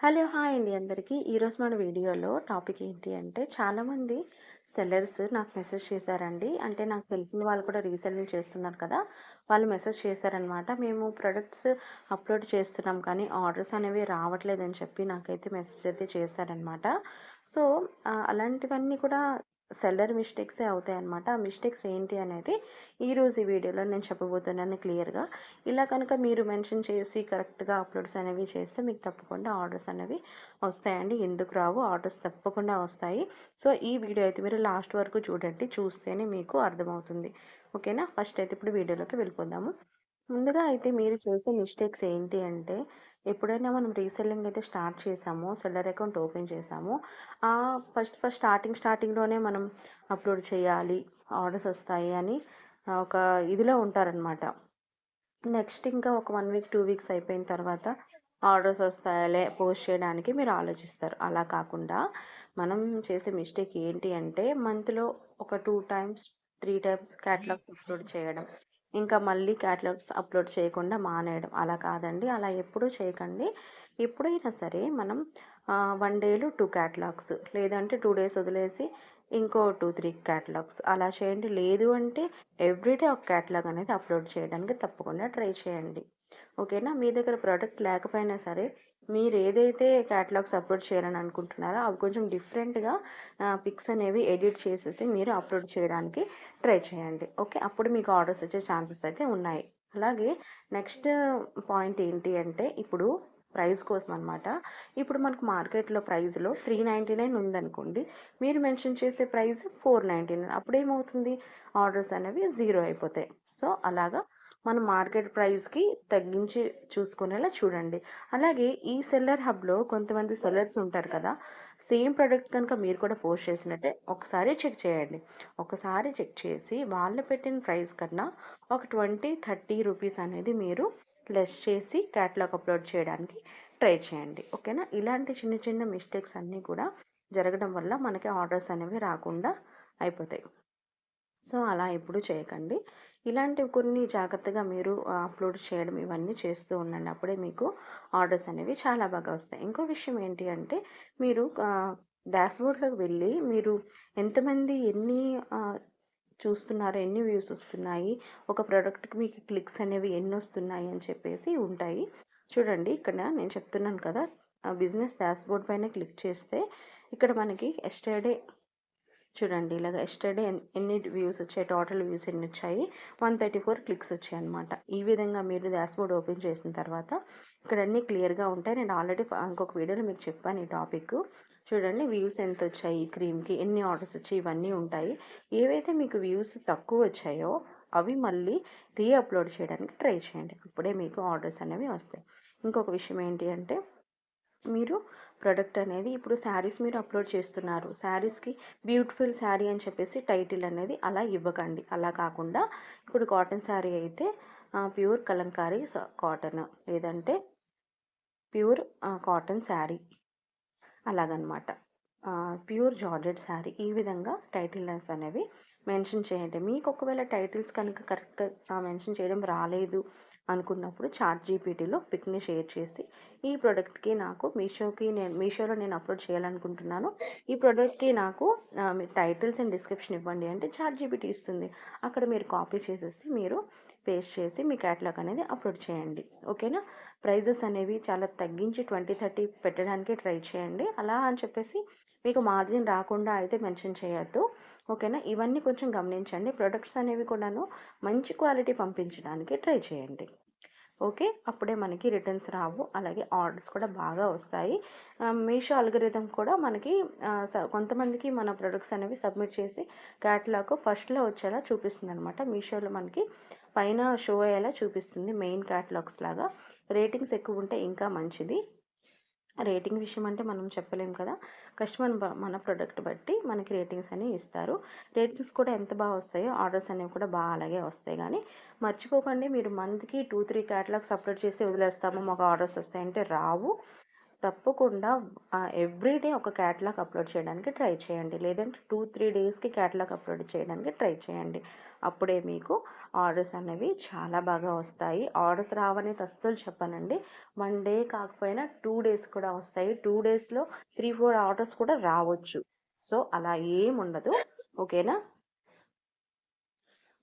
Hello! Hi అండి అందరికీ. ఈరోజు మన వీడియోలో టాపిక్ ఏంటి అంటే, చాలామంది సెల్లర్స్ నాకు మెసేజ్ చేశారండి. అంటే నాకు తెలిసిన వాళ్ళు కూడా రీసెల్లింగ్ చేస్తున్నారు కదా! వాళ్ళు మెసేజ్ చేశారనమాట. మేము ప్రొడక్ట్స్ అప్‌లోడ్ చేస్తున్నాం కానీ ఆర్డర్స్ అనేవి రావట్లేదని చెప్పి నాకైతే మెసేజ్ అయితే చేశారనమాట. సో, అలాంటివన్నీ కూడా సెల్లర్ మిస్టేక్సే అవుతాయన్నమాట. ఆ మిస్టేక్స్ ఏంటి అనేది ఈరోజు ఈ వీడియోలో నేను చెప్పబోతున్నాను క్లియర్‌గా. ఇలా కనుక మీరు మెన్షన్ చేసి కరెక్ట్‌గా అప్‌లోడ్స్ అనేవి చేస్తే మీకు తప్పకుండా ఆర్డర్స్ అనేవి వస్తాయండి. ఎందుకు రావు? ఆర్డర్స్ తప్పకుండా వస్తాయి. సో, ఈ వీడియో అయితే మీరు లాస్ట్ వరకు చూడండి. చూస్తేనే మీకు అర్థమవుతుంది. ఓకేనా? ఫస్ట్ అయితే ఇప్పుడు వీడియోలోకి వెళ్ళిపోదాము. ముందుగా అయితే మీరు చేసే మిస్టేక్స్ ఏంటి అంటే, ఎప్పుడైనా మనం రీసెల్లింగ్ అయితే స్టార్ట్ చేసామో, సెల్లర్ అకౌంట్ ఓపెన్ చేసామో, ఫస్ట్ స్టార్టింగ్‌లోనే మనం అప్‌లోడ్ చేయాలి, ఆర్డర్స్ వస్తాయి అని ఒక ఇదిలో ఉంటారనమాట. నెక్స్ట్ ఇంకా ఒక 1 వీక్, 2 వీక్స్ అయిపోయిన తర్వాత ఆర్డర్స్ వస్తాయిలే పోస్ట్ చేయడానికి మీరు ఆలోచిస్తారు. అలా కాకుండా మనం చేసే మిస్టేక్ ఏంటి అంటే మంత్‌లో ఒక 2 టైమ్స్, 3 టైమ్స్ క్యాటలాగ్స్ అప్‌లోడ్ చేయడం. ఇంకా మళ్ళీ క్యాటలాగ్స్ అప్‌లోడ్ చేయకుండా మానేయడం. అలా కాదండి. అలా ఎప్పుడూ చేయకండి. ఎప్పుడైనా సరే మనం 1 డేలో 2 క్యాటలాగ్స్ లేదంటే 2 డేస్ వదిలేసి ఇంకో 2, 3 క్యాటలాగ్స్ అలా చేయండి. లేదు అంటే ఎవ్రీడే ఒక క్యాటలాగ్ అనేది అప్‌లోడ్ చేయడానికి తప్పకుండా ట్రై చేయండి. ఓకేనా? మీ దగ్గర ప్రోడక్ట్ లేకపోయినా సరే, మీరేదైతే క్యాటలాగ్స్ అప్‌లోడ్ చేయాలని అనుకుంటున్నారో, అవి కొంచెం డిఫరెంట్‌గా పిక్స్ అనేవి ఎడిట్ చేసేసి మీరు అప్‌లోడ్ చేయడానికి ట్రై చేయండి. ఓకే. అప్పుడు మీకు ఆర్డర్స్ వచ్చే ఛాన్సెస్ అయితే ఉన్నాయి. అలాగే నెక్స్ట్ పాయింట్ ఏంటి అంటే, ఇప్పుడు ప్రైస్ కోసం అనమాట. ఇప్పుడు మనకు మార్కెట్‌లో ప్రైస్‌లో 399 ఉందనుకోండి. మీరు మెన్షన్ చేసే ప్రైస్ 499 అప్పుడేమవుతుంది? ఆర్డర్స్ అనేవి జీరో అయిపోతాయి. సో, అలాగా మనం మార్కెట్ ప్రైస్‌కి తగ్గించి చూసుకునేలా చూడండి. అలాగే ఈ సెల్లర్ హబ్‌లో కొంతమంది సెల్లర్స్ ఉంటారు కదా! సేమ్ ప్రొడక్ట్ కనుక మీరు కూడా పోస్ట్ చేసినట్టే ఒకసారి చెక్ చేయండి. ఒకసారి చెక్ చేసి వాళ్ళు పెట్టిన ప్రైస్ కన్నా ఒక 20, 30 రూపీస్ అనేది మీరు లెస్ చేసి క్యాటలాగ్ అప్‌లోడ్ చేయడానికి ట్రై చేయండి. ఓకేనా? ఇలాంటి చిన్న చిన్న మిస్టేక్స్ అన్నీ కూడా జరగడం వల్ల మనకి ఆర్డర్స్ అనేవి రాకుండా అయిపోతాయి. సో, అలా ఎప్పుడు చేయకండి. ఇలాంటివి కొన్ని జాగ్రత్తగా మీరు అప్‌లోడ్ చేయడం ఇవన్నీ చేస్తూ ఉండండి. అప్పుడే మీకు ఆర్డర్స్ అనేవి చాలా బాగా వస్తాయి. ఇంకో విషయం ఏంటి అంటే మీరు డాష్‌బోర్డ్‌లోకి వెళ్ళి మీరు ఎంతమంది ఎన్ని ఆహ్, చూస్తున్నారు, ఎన్ని వ్యూస్ వస్తున్నాయి, ఒక ప్రొడక్ట్‌కి మీకు క్లిక్స్ అనేవి ఎన్నొస్తున్నాయి అని చెప్పేసి ఉంటాయి. చూడండి ఇక్కడ నేను చెప్తున్నాను కదా! బిజినెస్ డాష్‌బోర్డ్ పైన క్లిక్ చేస్తే ఇక్కడ మనకి యెస్టర్‌డే చూడండి ఇలాగ యెస్టర్‌డే ఎన్ని వ్యూస్ వచ్చాయి, టోటల్ వ్యూస్ ఎన్నొచ్చాయి, 134 క్లిక్స్ వచ్చాయన్నమాట. ఈ విధంగా మీరు డాష్‌బోర్డ్ ఓపెన్ చేసిన తర్వాత ఇక్కడ అన్నీ క్లియర్‌గా ఉంటాయి. నేను ఆల్రెడీ ఇంకొక వీడియోలో మీకు చెప్పాను ఈ టాపిక్. చూడండి వ్యూస్ ఎంతొచ్చాయి, క్రీమ్‌కి ఎన్ని ఆర్డర్స్ వచ్చాయి ఇవన్నీ ఉంటాయి. ఏవైతే మీకు వ్యూస్ తక్కువ వచ్చాయో అవి మళ్ళీ అప్‌లోడ్ చేయడానికి ట్రై చేయండి. అప్పుడే మీకు ఆర్డర్స్ అనేవి వస్తాయి. ఇంకొక విషయం ఏంటి అంటే మీరు ప్రొడక్ట్ అనేది ఇప్పుడు శారీస్ మీరు అప్‌లోడ్ చేస్తున్నారు. శారీస్‌కి బ్యూటిఫుల్ శారీ అని చెప్పేసి టైటిల్ అనేది అలా ఇవ్వకండి. అలా కాకుండా ఇప్పుడు కాటన్ శారీ అయితే ప్యూర్ కలంకారీ కాటన్ లేదంటే ప్యూర్ కాటన్ శారీ అలాగనమాట. ప్యూర్ జార్జెట్ శారీ ఈ విధంగా టైటిల్స్ అనేవి మెన్షన్ చేయండి. మీకు ఒకవేళ టైటిల్స్ కనుక కరెక్ట్‌గా మెన్షన్ చేయడం రాలేదు అనుకున్నప్పుడు చాట్‌జీపీటీలో పిక్‌ని షేర్ చేసి ఈ ప్రొడక్ట్‌కి నాకు మీషోలో నేను అప్‌లోడ్ చేయాలనుకుంటున్నాను. ఈ ప్రొడక్ట్‌కి నాకు మీరు టైటిల్స్ అండ్ డిస్క్రిప్షన్ ఇవ్వండి అంటే చాట్‌జీపీటీ ఇస్తుంది. అక్కడ మీరు కాపీ చేసేసి మీరు పేస్ట్ చేసి మీ క్యాటలాగ్ అనేది అప్‌లోడ్ చేయండి. ఓకేనా? ప్రైజెస్ అనేవి చాలా తగ్గించి 20, 30 పెట్టడానికి ట్రై చేయండి. అలా అని చెప్పేసి మీకు మార్జిన్ రాకుండా అయితే మెన్షన్ చేయొద్దు. ఓకేనా? ఇవన్నీ కొంచెం గమనించండి. ప్రొడక్ట్స్ అనేవి కూడాను మంచి క్వాలిటీ పంపించడానికి ట్రై చేయండి. ఓకే. అప్పుడే మనకి రిటర్న్స్ రావు. అలాగే ఆర్డర్స్ కూడా బాగా వస్తాయి. మీషో అల్గోరిథం కూడా మనకి కొంతమందికి మన ప్రొడక్ట్స్ అనేవి సబ్మిట్ చేసి క్యాటలాగ్ ఫస్ట్‌లో వచ్చేలా చూపిస్తుందనమాట. మీషోలో మనకి పైన షో అయ్యేలా చూపిస్తుంది మెయిన్ క్యాటలాగ్స్ లాగా. రేటింగ్స్ ఎక్కువుంటే ఇంకా మంచిది. రేటింగ్ విషయం అంటే మనం చెప్పలేం కదా! కస్టమర్ మన ప్రొడక్ట్ బట్టి మనకి రేటింగ్స్ అనేవి ఇస్తారు. రేటింగ్స్ కూడా ఎంత వస్తాయో ఆర్డర్స్ అనేవి కూడా అలాగే వస్తాయి గానీ, మర్చిపోకండి మీరు మంత్‌కి 2, 3 క్యాటలాగ్స్ అప్‌లోడ్ చేసి వదిలేస్తాము. మాకు ఆర్డర్స్ వస్తాయంటే రావు. తప్పకుండా ఎవ్రీడే ఒక క్యాటలాగ్ అప్లోడ్ చేయడానికి ట్రై చేయండి. లేదంటే 2-3 డేస్‌కి క్యాటలాగ్ అప్లోడ్ చేయడానికి ట్రై చేయండి. అప్పుడే మీకు ఆర్డర్స్ అనేవి చాలా బాగా వస్తాయి. ఆర్డర్స్ రావనేది అస్సలు చెప్పనండి. 1 డే కాకపోయినా 2 డేస్ కూడా వస్తాయి. 2 డేస్‌లో 3, 4 ఆర్డర్స్ కూడా రావచ్చు. సో, అలా ఏముండదు. ఓకేనా?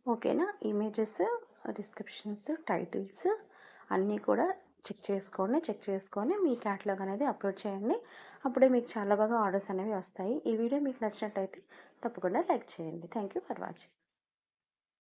ఓకేనా? ఇమేజెస్, డిస్క్రిప్షన్స్, టైటిల్స్ అన్నీ కూడా చెక్ చేసుకొని మీ క్యాటలాగ్ అనేది అప్లోడ్ చేయండి. అప్పుడే మీకు చాలా బాగా ఆర్డర్స్ అనేవి వస్తాయి. ఈ వీడియో మీకు నచ్చినట్టయితే తప్పకుండా లైక్ చేయండి. Thank you for watching.